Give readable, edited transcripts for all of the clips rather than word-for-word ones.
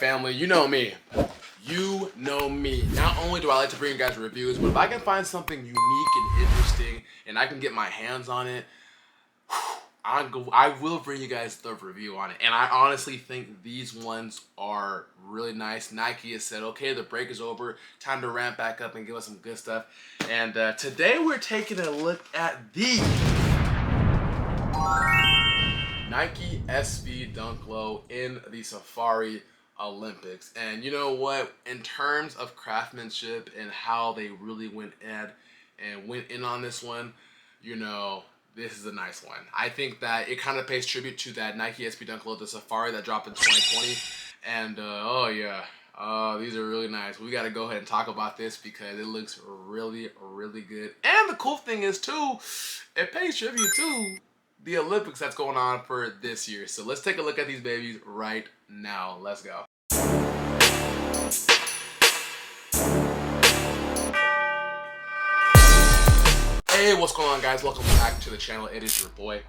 Family, you know me. You know me. Not only do I like to bring you guys reviews, but if I can find something unique and interesting and I can get my hands on it, I will bring you guys the review on it. And I honestly think these ones are really nice. Nike has said, okay, the break is over. Time to ramp back up and give us some good stuff. And today we're taking a look at the Nike SB Dunk Low in the Safari Olympics. And you know what, in terms of craftsmanship and how they really went in on this one, you know, this is a nice one. I think that it kind of pays tribute to that Nike SB Dunk Low, the Safari that dropped in 2020. And oh yeah, these are really nice. We got to go ahead and talk about this because it looks really, really good. And the cool thing is too, it pays tribute to the Olympics that's going on for this year. So let's take a look at these babies right now. Let's go. Hey, what's going on, guys? Welcome back to the channel. It is your boy.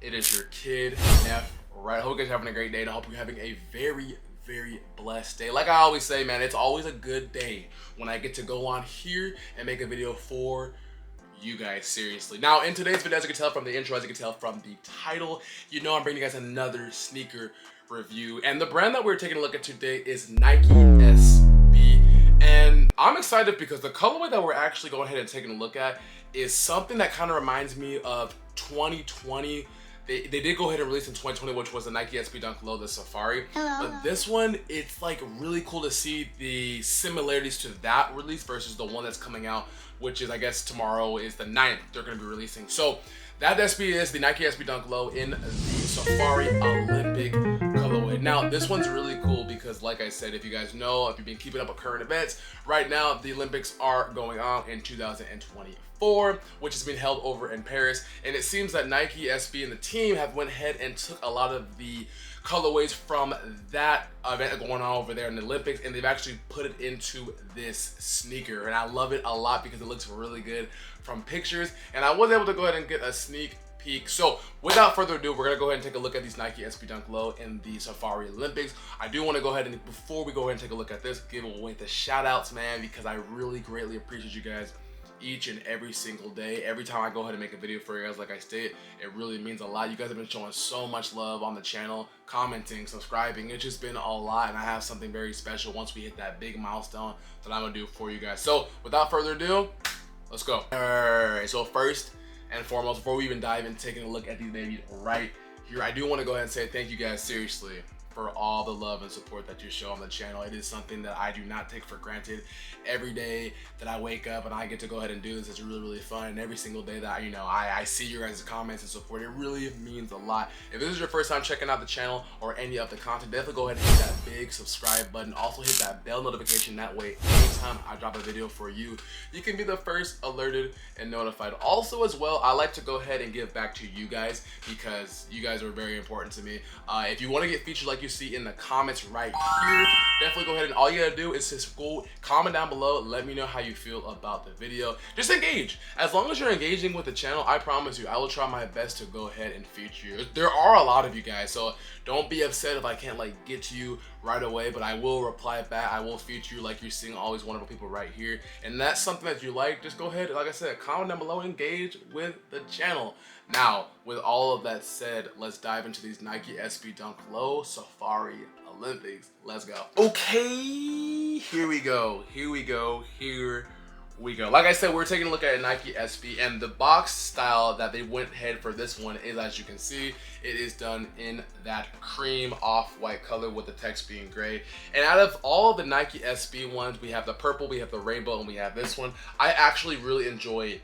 It is your kid, Neff. Right, I hope you guys are having a great day, and I hope you're having a very, very blessed day. Like I always say, man, it's always a good day when I get to go on here and make a video for you guys, seriously. Now, in today's video, as you can tell from the intro, as you can tell from the title, you know I'm bringing you guys another sneaker review. And the brand that we're taking a look at today is Nike SB. And I'm excited because the colorway that we're actually going ahead and taking a look at is something that kind of reminds me of 2020. They did go ahead and release in 2020, which was the Nike SB Dunk Low, the Safari. Hello. But this one, it's like really cool to see the similarities to that release versus the one that's coming out, which is, I guess, tomorrow is the 9th they're going to be releasing. So that SB is the Nike SB Dunk Low in the Safari Olympic colorway. Now, this one's really cool because, like I said, if you guys know, if you've been keeping up with current events, right now the Olympics are going on in 2024, which is being held over in Paris. And it seems that Nike SB and the team have went ahead and took a lot of the colorways from that event going on over there in the Olympics, and they've actually put it into this sneaker. And I love it a lot because it looks really good from pictures. And I was able to go ahead and get a sneak peek. So without further ado, we're gonna go ahead and take a look at these Nike SB Dunk Low in the Safari Olympics. I do want to go ahead and, before we go ahead and take a look at this, give away the shout outs, man, because I really greatly appreciate you guys each and every single day. Every time I go ahead and make a video for you guys, like I stated, it really means a lot. You guys have been showing so much love on the channel, commenting, subscribing. It's just been a lot, and I have something very special once we hit that big milestone that I'm gonna do for you guys. So without further ado, let's go. All right, so first and foremost, before we even dive in taking a look at these babies right here, I do want to go ahead and say thank you guys, seriously, for all the love and support that you show on the channel. It is something that I do not take for granted. Every day that I wake up and I get to go ahead and do this, it's really, really fun. And every single day that I see your guys' comments and support, it really means a lot. If this is your first time checking out the channel or any of the content, definitely go ahead and hit that big subscribe button. Also hit that bell notification. That way, anytime I drop a video for you, you can be the first alerted and notified. Also, as well, I like to go ahead and give back to you guys because you guys are very important to me. If you want to get featured like you see in the comments right here, definitely go ahead and all you gotta do is just go comment down below. Let me know how you feel about the video. Just engage. As long as you're engaging with the channel, I promise you I will try my best to go ahead and feature you. There are a lot of you guys, so don't be upset if I can't like get to you right away, but I will reply back. I will feature you like you're seeing all these wonderful people right here. And that's something that you like, just go ahead, like I said, comment down below, engage with the channel. Now, with all of that said, let's dive into these Nike SB Dunk Low Safari Olympics. Let's go. Okay, here we go. Like I said, we're taking a look at a Nike SB, and the box style that they went ahead for this one is, as you can see, it is done in that cream off-white color with the text being gray. And out of all of the Nike SB ones, we have the purple, we have the rainbow, and we have this one. I actually really enjoy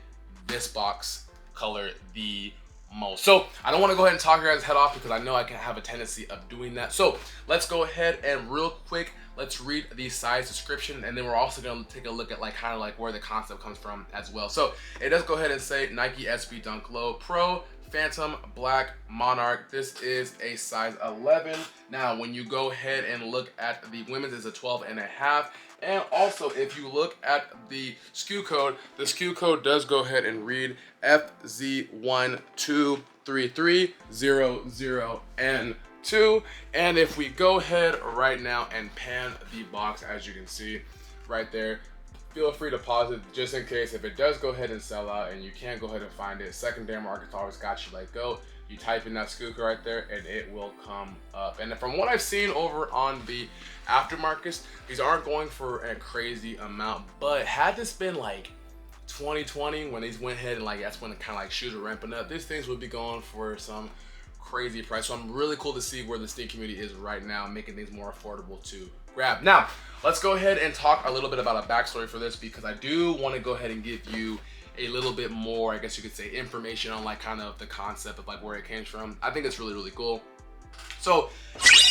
this box color the most. So I don't want to go ahead and talk your guys' head off because I know I can have a tendency of doing that. So let's go ahead and real quick, let's read the size description, and then we're also going to take a look at like kind of like where the concept comes from as well. So it does go ahead and say Nike SB Dunk Low Pro Phantom Black Monarch. This is a size 11. Now when you go ahead and look at the women's, is a 12.5. And also, if you look at the SKU code, the SKU code does go ahead and read FZ1233000N 2. And if we go ahead right now and pan the box, as you can see right there, feel free to pause it just in case if it does go ahead and sell out and you can't go ahead and find it. Secondary market's always got you let go. You type in that Skook right there and it will come up. And from what I've seen over on the aftermarkets, these aren't going for a crazy amount, but had this been like 2020 when these went ahead and like that's when kind of like shoes were ramping up, these things would be going for some crazy price. So I'm really cool to see where the sneaker community is right now, making things more affordable to grab. Now let's go ahead and talk a little bit about a backstory for this, because I do want to go ahead and give you a little bit more, I guess you could say, information on like kind of the concept of like where it came from. I think it's really cool. So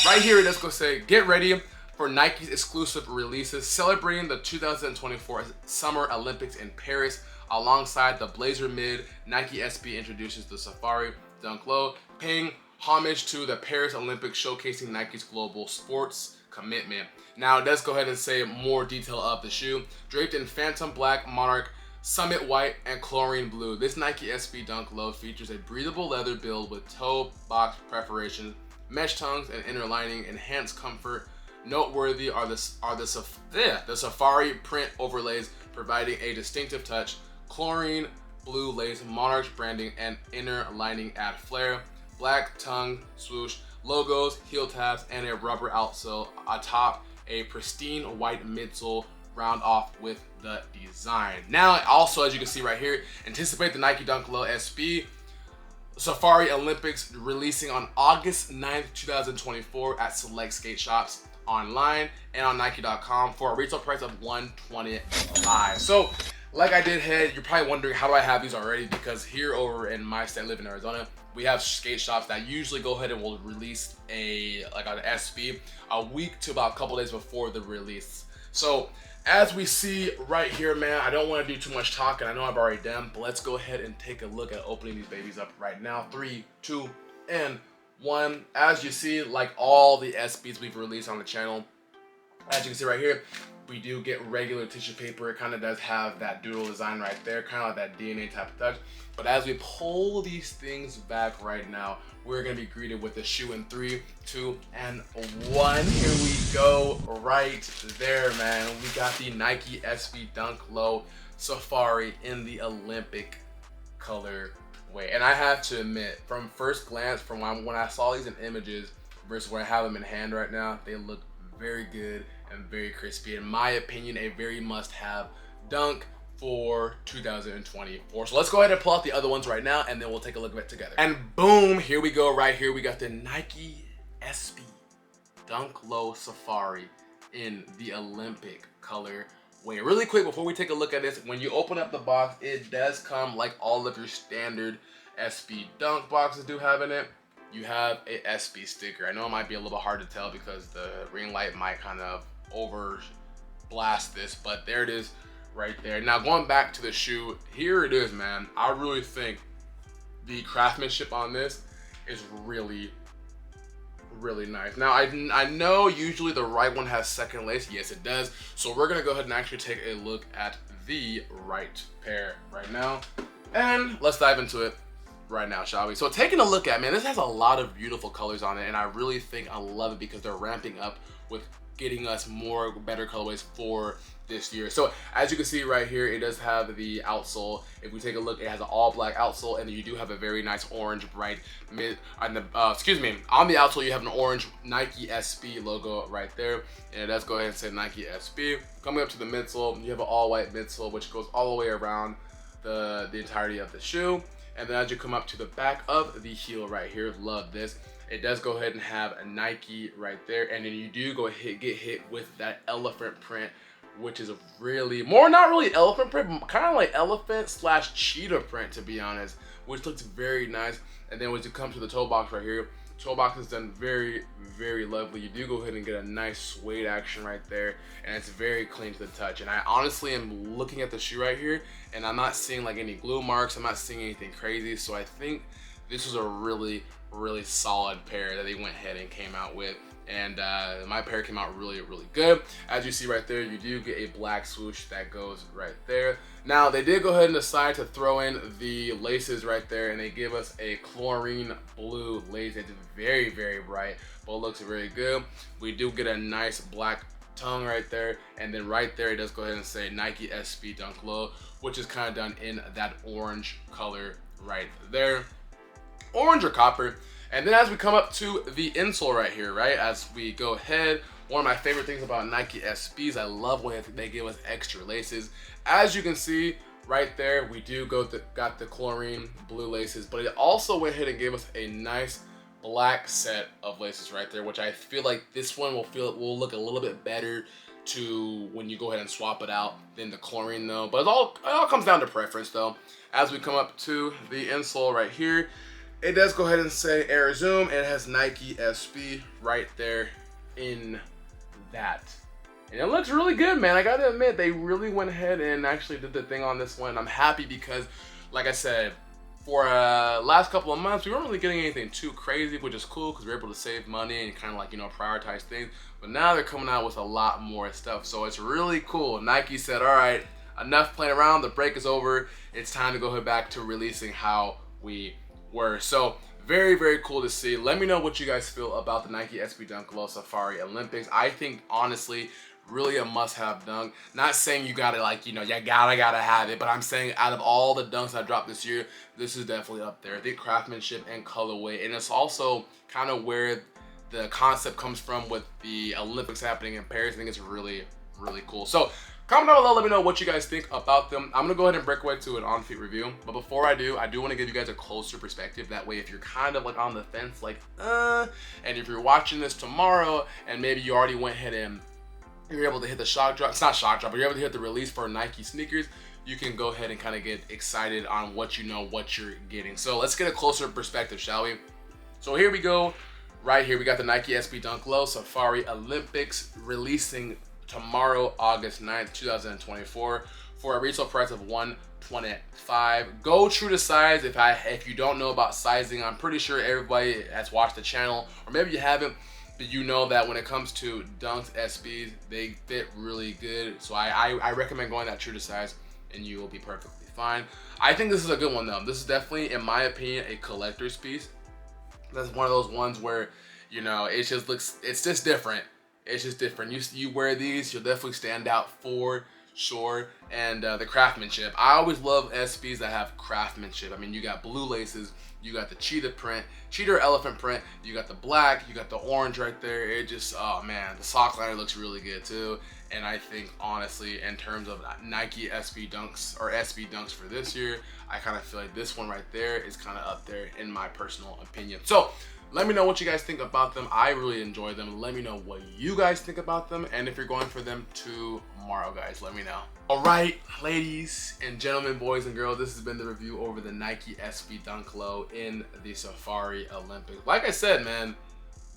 right here it does go say, get ready for Nike's exclusive releases celebrating the 2024 Summer Olympics in Paris. Alongside the Blazer Mid, Nike SB introduces the Safari Dunk Low, paying homage to the Paris Olympics, showcasing Nike's global sports commitment. Now let's go ahead and say more detail of the shoe. Draped in Phantom Black, Monarch, Summit White, and Chlorine Blue, this Nike SB Dunk Low features a breathable leather build with toe box perforation, mesh tongues, and inner lining, enhanced comfort. Noteworthy are the Safari print overlays, providing a distinctive touch. Chlorine Blue lace, Monarch branding, and inner lining add flair. Black tongue swoosh, logos, heel tabs, and a rubber outsole atop a pristine white midsole round off with the design. Now also, as you can see right here, anticipate the Nike Dunk Low SB Safari Olympics releasing on August 9th, 2024 at select skate shops online and on Nike.com for a retail price of $125. So like I did head, you're probably wondering how do I have these already, because here over in my state, I live in Arizona, we have skate shops that usually go ahead and will release an SB a week to about a couple days before the release. So as we see right here, man, I don't want to do too much talking. I know I've already done, but let's go ahead and take a look at opening these babies up right now. 3, 2, and 1. As you see, like all the SBs we've released on the channel, as you can see right here, we do get regular tissue paper. It kind of does have that doodle design right there, kind of like that DNA type of touch. But as we pull these things back right now, we're gonna be greeted with the shoe in 3, 2, and 1. Here we go, right there, man. We got the Nike SB Dunk Low Safari in the Olympic color way. And I have to admit, from first glance, from when I saw these in images versus when I have them in hand right now, they look very good and very crispy. In my opinion, a very must-have dunk for 2024. So let's go ahead and pull out the other ones right now, and then we'll take a look at it together. And boom, here we go. Right here, we got the Nike SB Dunk Low Safari in the Olympic color way. Really quick, before we take a look at this, when you open up the box, it does come like all of your standard SB Dunk boxes do have in it. You have a SB sticker. I know it might be a little bit hard to tell because the ring light might kind of over blast this, but there it is right there. Now going back to the shoe, here it is, man. I really think the craftsmanship on this is really nice. Now I know usually the right one has second lace. Yes, it does. So we're gonna go ahead and actually take a look at the right pair right now, and let's dive into it right now, shall we? So taking a look at, man, this has a lot of beautiful colors on it, and I really think I love it because they're ramping up with getting us more better colorways for this year. So as you can see right here, it does have the outsole. If we take a look, it has an all black outsole, and you do have a very nice orange bright mid on the on the outsole. You have an orange Nike SB logo right there, and it does go ahead and say Nike SB. Coming up to the midsole, you have an all white midsole which goes all the way around the entirety of the shoe. And then as you come up to the back of the heel right here, love this. It does go ahead and have a Nike right there, and then you do get hit with that elephant print, which is a really not really elephant print, but kind of like elephant / cheetah print, to be honest, which looks very nice. And then when you come to the toe box right here, toe box is done very lovely. You do go ahead and get a nice suede action right there, and it's very clean to the touch. And I honestly am looking at the shoe right here, and I'm not seeing like any glue marks. I'm not seeing anything crazy. So I think this was a really solid pair that they went ahead and came out with. and my pair came out really good. As you see right there, you do get a black swoosh that goes right there. Now they did go ahead and decide to throw in the laces right there, and they give us a chlorine blue lace. It's very bright, but it looks very good. We do get a nice black tongue right there, and then right there it does go ahead and say Nike SB Dunk Low, which is kind of done in that orange color right there, orange or copper. And then as we come up to the insole right here, right, as we go ahead, one of my favorite things about Nike SBs, I love when they give us extra laces. As you can see right there, we do got the chlorine blue laces, but it also went ahead and gave us a nice black set of laces right there, which I feel like this one will look a little bit better to when you go ahead and swap it out than the chlorine though. But it all comes down to preference though. As we come up to the insole right here, it does go ahead and say Air Zoom, and it has Nike SB right there in that. And it looks really good, man. I gotta admit, they really went ahead and actually did the thing on this one. I'm happy because, like I said, for last couple of months, we weren't really getting anything too crazy, which is cool because we're able to save money and kind of like, you know, prioritize things. But now they're coming out with a lot more stuff, so it's really cool. Nike said, all right, enough playing around, the break is over. It's time to go back to releasing how we were. So very cool to see. Let me know what you guys feel about the Nike SB Dunk Low Safari Olympics. I think honestly, really a must-have dunk. Not saying you gotta, like, you know, you gotta have it, but I'm saying out of all the dunks I dropped this year, this is definitely up there. I think craftsmanship and colorway, and it's also kind of where the concept comes from with the Olympics happening in Paris. I think it's really cool. So comment down below, let me know what you guys think about them. I'm gonna go ahead and break away to an on-feet review, but before I do want to give you guys a closer perspective. That way, if you're kind of like on the fence, like, and if you're watching this tomorrow and maybe you already went ahead and you're able to hit the shock drop, it's not shock drop, but you're able to hit the release for Nike sneakers, you can go ahead and kind of get excited on what you know, what you're getting. So let's get a closer perspective, shall we? So here we go. Right here, we got the Nike SB Dunk Low Safari Olympics releasing tomorrow, August 9th, 2024, for a retail price of $125. Go true to size. If you don't know about sizing, I'm pretty sure everybody has watched the channel, or maybe you haven't, but you know that when it comes to Dunks SBs, they fit really good. So I recommend going that true to size, and you will be perfectly fine. I think this is a good one though. This is definitely, in my opinion, a collector's piece. That's one of those ones where, you know, it just looks, it's just different. It's just different. You wear these, you'll definitely stand out for sure. And the craftsmanship. I always love SBs that have craftsmanship. I mean, you got blue laces, you got the cheetah print, cheetah or elephant print, you got the black, you got the orange right there. It just, oh man, the sock liner looks really good too. And I think honestly, in terms of Nike SB Dunks or SB Dunks for this year, I kind of feel like this one right there is kind of up there in my personal opinion. So let me know what you guys think about them. I really enjoy them. Let me know what you guys think about them. And if you're going for them tomorrow, guys, let me know. All right, ladies and gentlemen, boys and girls, this has been the review over the Nike SB Dunk Low in the Safari Olympics. Like I said, man,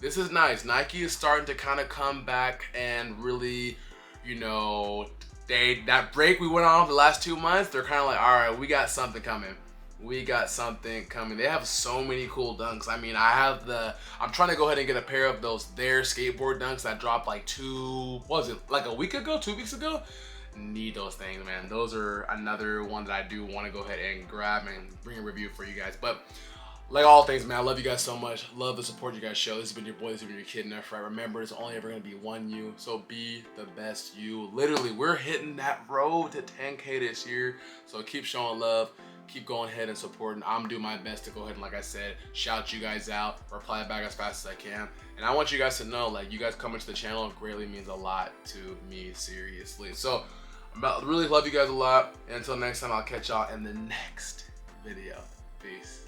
this is nice. Nike is starting to kind of come back and really, you know, that break we went on for the last 2 months, they're kind of like, all right, we got something coming. We got something coming. They have so many cool dunks. I mean, I'm trying to go ahead and get a pair of those skateboard dunks that dropped like 2 weeks ago? Need those things, man. Those are another one that I do want to go ahead and grab and bring a review for you guys. But like all things, man, I love you guys so much. Love the support you guys show. This has been your boy, this has been your kid, Nerf, right? Remember, it's only ever going to be one you, so be the best you. Literally, we're hitting that road to 10K this year, so keep showing love. Keep going ahead and supporting. I'm doing my best to go ahead and, like I said, shout you guys out, reply back as fast as I can. And I want you guys to know, like, you guys coming to the channel greatly means a lot to me, seriously. So, I really love you guys a lot. And until next time, I'll catch y'all in the next video. Peace.